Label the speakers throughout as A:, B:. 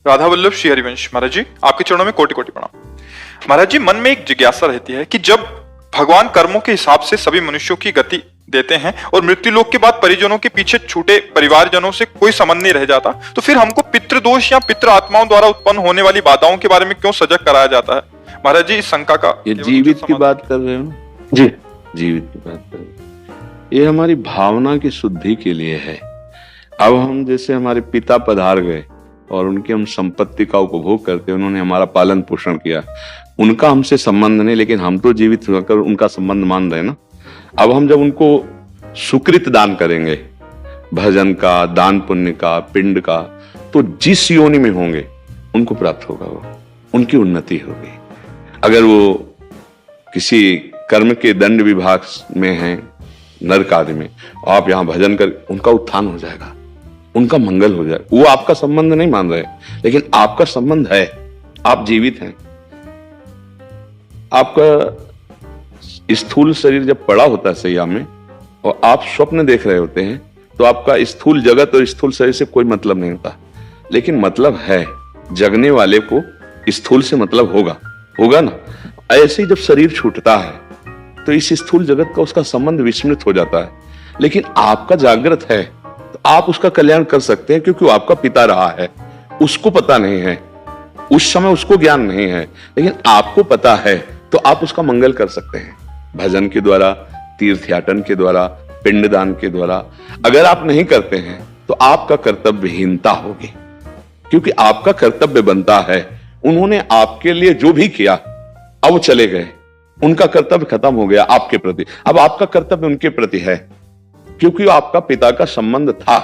A: राधा वल्लभ श्री हरिवंश महाराज जी, आपके चरणों में कोटि कोटि प्रणाम। महाराज जी, मन में एक जिज्ञासा रहती है कि जब भगवान कर्मों के हिसाब से सभी मनुष्यों की गति देते हैं और मृत्यु लोक के बाद परिजनों के पीछे छूटे परिवारजनों से कोई संबंध नहीं रह जाता, तो फिर हमको पितृदोष या पितृ आत्माओं द्वारा उत्पन्न होने वाली बाधाओं के बारे में क्यों सजग कराया जाता है? महाराज जी, इस शंका का
B: ये जीवित की बात कर रहे हो
C: जी,
B: जीवित की बात कर रहे हो। ये हमारी भावना की शुद्धि के लिए है। अब हम जैसे हमारे पिता पधार गए और उनकी हम संपत्ति का उपभोग करते, उन्होंने हमारा पालन पोषण किया, उनका हमसे संबंध नहीं, लेकिन हम तो जीवित होकर उनका संबंध मान रहे हैं ना। अब हम जब उनको सुकृत दान करेंगे, भजन का, दान पुण्य का, पिंड का, तो जिस योनि में होंगे उनको प्राप्त होगा, वो उनकी उन्नति होगी। अगर वो किसी कर्म के दंड विभाग में हैं, नरक आदि में, आप यहाँ भजन कर, उनका उत्थान हो जाएगा, उनका मंगल हो जाएगा। वो आपका संबंध नहीं मान रहे, लेकिन आपका संबंध है, आप जीवित हैं। आपका स्थूल शरीर जब पड़ा होता है सैया में और आप स्वप्न देख रहे होते हैं, तो आपका स्थूल जगत और स्थूल शरीर से कोई मतलब नहीं होता, लेकिन मतलब है, जगने वाले को स्थूल से मतलब होगा ना। ऐसे ही जब शरीर छूटता है तो इस स्थूल जगत का उसका संबंध विस्मृत हो जाता है, लेकिन आपका जागृत है तो आप उसका कल्याण कर सकते हैं, क्योंकि वो आपका पिता रहा है। उसको पता नहीं है, उस समय उसको ज्ञान नहीं है, लेकिन आपको पता है, तो आप उसका मंगल कर सकते हैं भजन के द्वारा, तीर्थयाटन के द्वारा, पिंडदान के द्वारा। अगर आप नहीं करते हैं तो आपका कर्तव्यहीनता होगी, क्योंकि आपका कर्तव्य बनता है। उन्होंने आपके लिए जो भी किया, अब वो चले गए, उनका कर्तव्य खत्म हो गया आपके प्रति, अब आपका कर्तव्य उनके प्रति है, क्योंकि आपका पिता का संबंध था।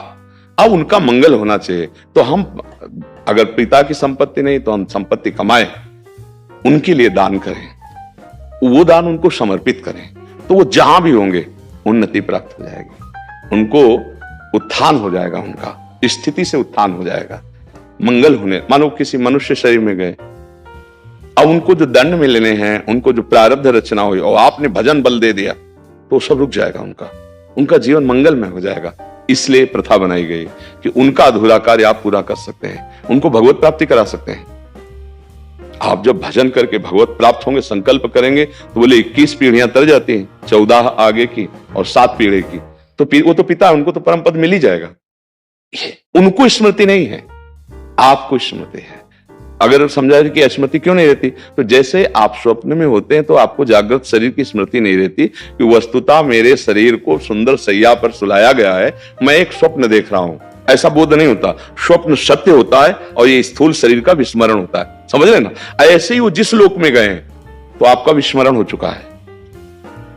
B: अब उनका मंगल होना चाहिए। तो हम अगर पिता की संपत्ति नहीं, तो हम संपत्ति कमाएं, उनके लिए दान करें, वो दान उनको समर्पित करें, तो वो जहां भी होंगे उन्नति प्राप्त हो जाएगी, उनको उत्थान हो जाएगा, उनका स्थिति से उत्थान हो जाएगा, मंगल होने। मानो किसी मनुष्य शरीर में गए, अब उनको जो दंड मिलने हैं, उनको जो प्रारब्ध रचना हुई, और आपने भजन बल दे दिया, तो सब रुक जाएगा, उनका जीवन मंगलमय हो जाएगा। इसलिए प्रथा बनाई गई कि उनका अधूरा कार्य आप पूरा कर सकते हैं, उनको भगवत प्राप्ति करा सकते हैं। आप जब भजन करके भगवत प्राप्त होंगे, संकल्प करेंगे, तो बोले 21 पीढ़ियां तर जाती हैं, 14 आगे की और 7 पीढ़ी की, तो वो तो पिता, उनको तो परम पद मिल ही जाएगा। उनको स्मृति नहीं है, आपको स्मृति है। अगर समझा कि स्मृति क्यों नहीं रहती, तो जैसे आप स्वप्न में होते हैं तो आपको जागृत शरीर की स्मृति नहीं रहती कि वस्तुतः मेरे शरीर को सुंदर सैया पर सुलाया गया है, मैं एक स्वप्न देख रहा हूं, ऐसा बोध नहीं होता। स्वप्न सत्य होता है और ये स्थूल शरीर का विस्मरण होता है, समझ रहे ना। ऐसे ही वो जिस लोक में गए हैं, तो आपका विस्मरण हो चुका है,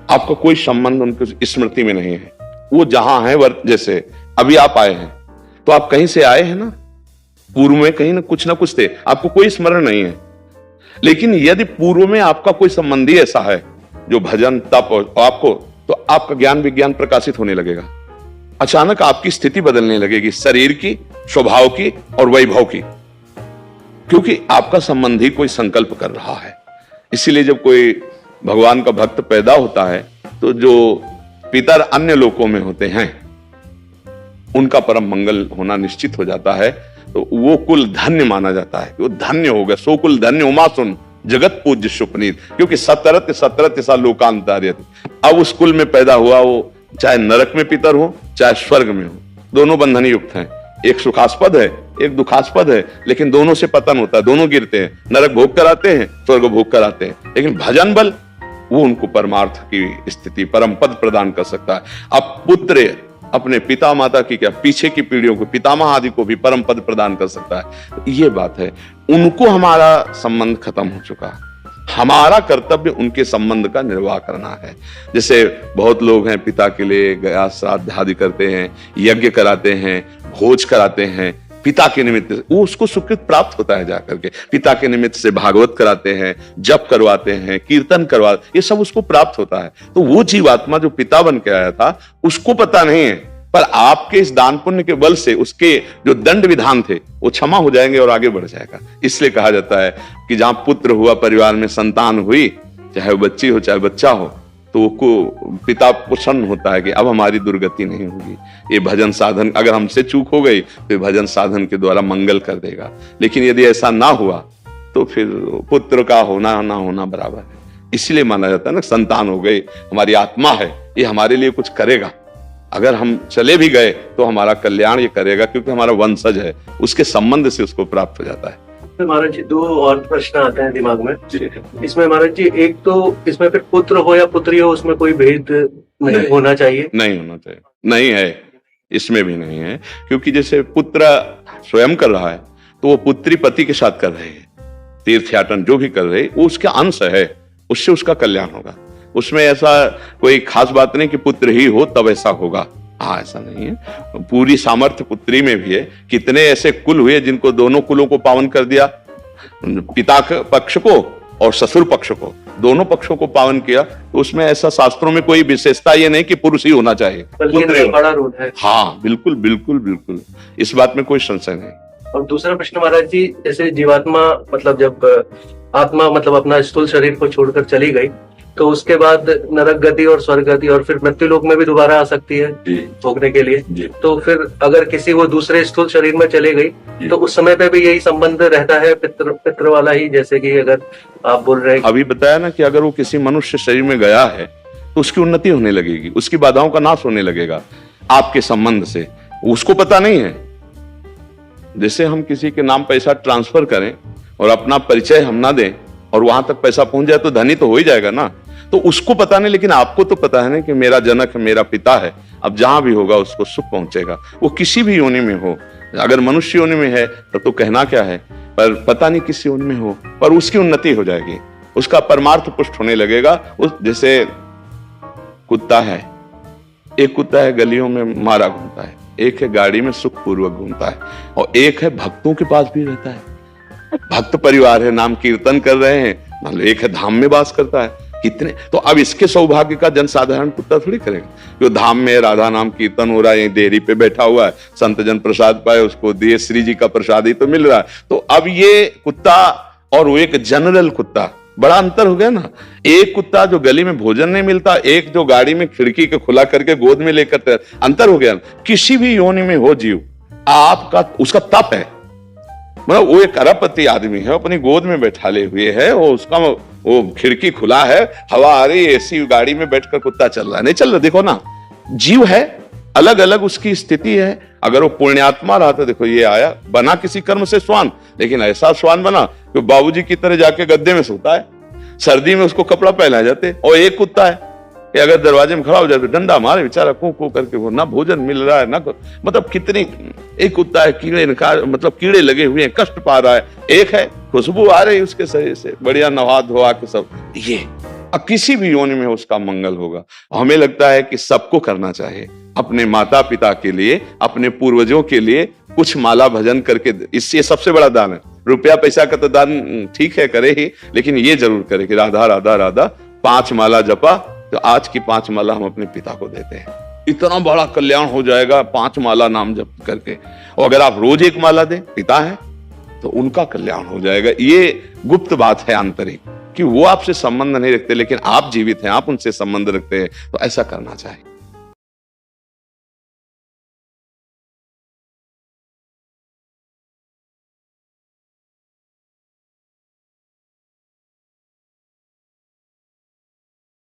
B: आपका कोई संबंध उनकी स्मृति में नहीं है। वो जहां है, जैसे अभी आप आए हैं, तो आप कहीं से आए हैं ना, पूर्व में कहीं ना कुछ थे, आपको कोई स्मरण नहीं है। लेकिन यदि पूर्व में आपका कोई संबंधी ऐसा है जो भजन तप और आपको, तो आपका ज्ञान विज्ञान प्रकाशित होने लगेगा, अचानक आपकी स्थिति बदलने लगेगी, शरीर की, स्वभाव की और वैभव की, क्योंकि आपका संबंधी कोई संकल्प कर रहा है। इसीलिए जब कोई भगवान का भक्त पैदा होता है, तो जो पितर अन्य लोकों में होते हैं, उनका परम मंगल होना निश्चित हो जाता है, तो वो कुल धन्य माना जाता है, वो धन्य हो गया। सो कुल धन्य उमा सुन जगत पूज्य सुपनीत, क्योंकि सतरत सा लोकांतर्यत। अब उस कुल में पैदा हुआ, वो चाहे नरक में पितर हो चाहे स्वर्ग में हो, दोनों बंधन युक्त हैं। एक सुखास्पद है, एक दुखास्पद है, लेकिन दोनों से पतन होता है, दोनों गिरते हैं। नरक भोग कराते हैं, स्वर्ग भोग कराते हैं, लेकिन भजन बल वो उनको परमार्थ की स्थिति, परम पद प्रदान कर सकता है। अब पुत्र अपने पिता माता की क्या, पीछे की पीढ़ियों को, पितामह आदि को भी परम पद प्रदान कर सकता है। ये बात है, उनको हमारा संबंध खत्म हो चुका, हमारा कर्तव्य उनके संबंध का निर्वाह करना है। जैसे बहुत लोग हैं, पिता के लिए गया श्राद्ध आदि करते हैं, यज्ञ कराते हैं, भोज कराते हैं, पिता के निमित्त वो उसको सुकृत प्राप्त होता है। जाकर के पिता के निमित्त से भागवत कराते हैं, जप करवाते हैं, कीर्तन करवाते, ये सब उसको प्राप्त होता है। तो वो जीवात्मा जो पिता बन के आया था, उसको पता नहीं है, पर आपके इस दान पुण्य के बल से उसके जो दंड विधान थे वो क्षमा हो जाएंगे और आगे बढ़ जाएगा। इसलिए कहा जाता है कि जहां पुत्र हुआ, परिवार में संतान हुई, चाहे वो बच्ची हो चाहे बच्चा हो, तो को पिता प्रसन्न होता है कि अब हमारी दुर्गति नहीं होगी, ये भजन साधन अगर हमसे चूक हो गई तो भजन साधन के द्वारा मंगल कर देगा। लेकिन यदि ऐसा ना हुआ तो फिर पुत्र का होना ना होना बराबर है। इसलिए माना जाता है ना, संतान हो गई, हमारी आत्मा है, ये हमारे लिए कुछ करेगा। अगर हम चले भी गए तो हमारा कल्याण ये करेगा, क्योंकि हमारा वंशज है, उसके संबंध से उसको प्राप्त हो जाता है।
C: महाराज जी, दो और प्रश्न आते हैं दिमाग में इसमें। महाराज जी, एक तो इसमें फिर पुत्र हो या पुत्री हो, उसमें कोई भेद नहीं होना चाहिए? नहीं
B: होना चाहिए, नहीं है, इसमें भी नहीं है। क्योंकि जैसे पुत्र स्वयं कर रहा है तो वो पुत्री पति के साथ कर रहे हैं, तीर्थयाटन जो भी कर रहे वो उसका अंश है, उससे उसका कल्याण होगा। उसमें ऐसा कोई खास बात नहीं कि पुत्र ही हो तब ऐसा होगा, हाँ ऐसा नहीं है। पूरी सामर्थ्य पुत्री में भी है। कितने ऐसे कुल हुए जिनको दोनों कुलों को पावन कर दिया, पिता पक्ष को और ससुर पक्ष को, दोनों पक्षों को पावन किया। तो उसमें ऐसा शास्त्रों में कोई विशेषता ये नहीं कि पुरुष ही होना चाहिए,
C: पुत्र बड़ा रोल है।
B: हाँ बिल्कुल बिल्कुल बिल्कुल, इस बात में कोई संशय नहीं।
C: और दूसरा प्रश्न महाराज जी, जैसे जीवात्मा मतलब जब आत्मा मतलब अपना स्थूल शरीर को छोड़कर चली गई तो उसके बाद नरक गति और स्वर्ग गति और फिर मृत्यु लोक में भी दोबारा आ सकती है भोगने के लिए। तो फिर अगर किसी वो दूसरे स्थूल शरीर में चले गई तो उस समय पे भी यही संबंध रहता है पितृ वाला ही, जैसे कि अगर आप बोल रहे हैं
B: अभी बताया ना कि अगर वो किसी मनुष्य शरीर में गया है तो उसकी उन्नति होने लगेगी, उसकी बाधाओं का नाश होने लगेगा आपके संबंध से, उसको पता नहीं है। जैसे हम किसी के नाम पैसा ट्रांसफर करें और अपना परिचय हम ना दें और वहां तक पैसा पहुंच जाए तो धनी तो हो ही जाएगा ना। तो उसको पता नहीं, लेकिन आपको तो पता है ना कि मेरा जनक मेरा पिता है, अब जहां भी होगा उसको सुख पहुंचेगा, वो किसी भी योनि में हो। अगर मनुष्य योनि में है तो कहना क्या है, पर पता नहीं किस योनि में हो, पर उसकी उन्नति हो जाएगी, उसका परमार्थ पुष्ट होने लगेगा। उस जैसे कुत्ता है, एक कुत्ता है गलियों में मारा घूमता है, एक है गाड़ी में सुख पूर्वक घूमता है, और एक है भक्तों के पास भी रहता है, भक्त परिवार है, नाम कीर्तन कर रहे हैं, मतलब एक है धाम में वास करता है। कितने तो अब इसके सौभाग्य का जनसाधारण कुत्ता थोड़ी करेगा, जो धाम में राधा नाम कीर्तन हो रहा है, देहरी पे बैठा हुआ है, संत जन प्रसाद पाए उसको दिए, श्री जी का प्रसाद ही तो मिल रहा है। तो अब ये कुत्ता और वो एक जनरल कुत्ता, बड़ा अंतर हो गया ना। एक कुत्ता जो गली में भोजन नहीं मिलता, एक जो गाड़ी में खिड़की के खुला करके गोद में लेकर, अंतर हो गया। किसी भी योनि में हो जीव, आपका उसका तप है, मतलब वो एक अरबपति आदमी है, अपनी गोद में बैठाले हुए है, वो उसका वो खिड़की खुला है, हवा आ रही है, एसी गाड़ी में बैठकर कुत्ता चल रहा है, नहीं चल रहा। देखो ना, जीव है, अलग अलग उसकी स्थिति है। अगर वो पुण्यात्मा रहा तो देखो ये आया, बना किसी कर्म से स्वान, लेकिन ऐसा स्वान बना कि बाबूजी की तरह जाके गद्दे में सोता है, सर्दी में उसको कपड़ा पहना जाते। और एक कुत्ता है कि अगर दरवाजे में खड़ा हो जाए तो डंडा मारे बेचारा, कू कू करके, वो ना भोजन मिल रहा है ना, मतलब कितनी। एक कुत्ता है कीड़े मतलब कीड़े लगे हुए हैं, कष्ट पा रहा है, एक है खुशबू आ रही उसके शरीर से, बढ़िया नहा धोआ के सब। ये अब किसी भी योनि में उसका मंगल होगा। हमें लगता है कि सबको करना चाहिए, अपने माता पिता के लिए, अपने पूर्वजों के लिए कुछ माला भजन करके, इससे सबसे बड़ा दान है। रुपया पैसा का तो दान ठीक है करे ही, लेकिन ये जरूर करे कि राधा राधा राधा 5 माला जपा, तो आज की 5 माला हम अपने पिता को देते हैं, इतना बड़ा कल्याण हो जाएगा 5 माला नाम जप करके। और अगर आप रोज 1 माला दें, पिता है तो उनका कल्याण हो जाएगा। ये गुप्त बात है आंतरिक, कि वो आपसे संबंध नहीं रखते, लेकिन आप जीवित हैं, आप उनसे संबंध रखते हैं, तो ऐसा करना चाहिए।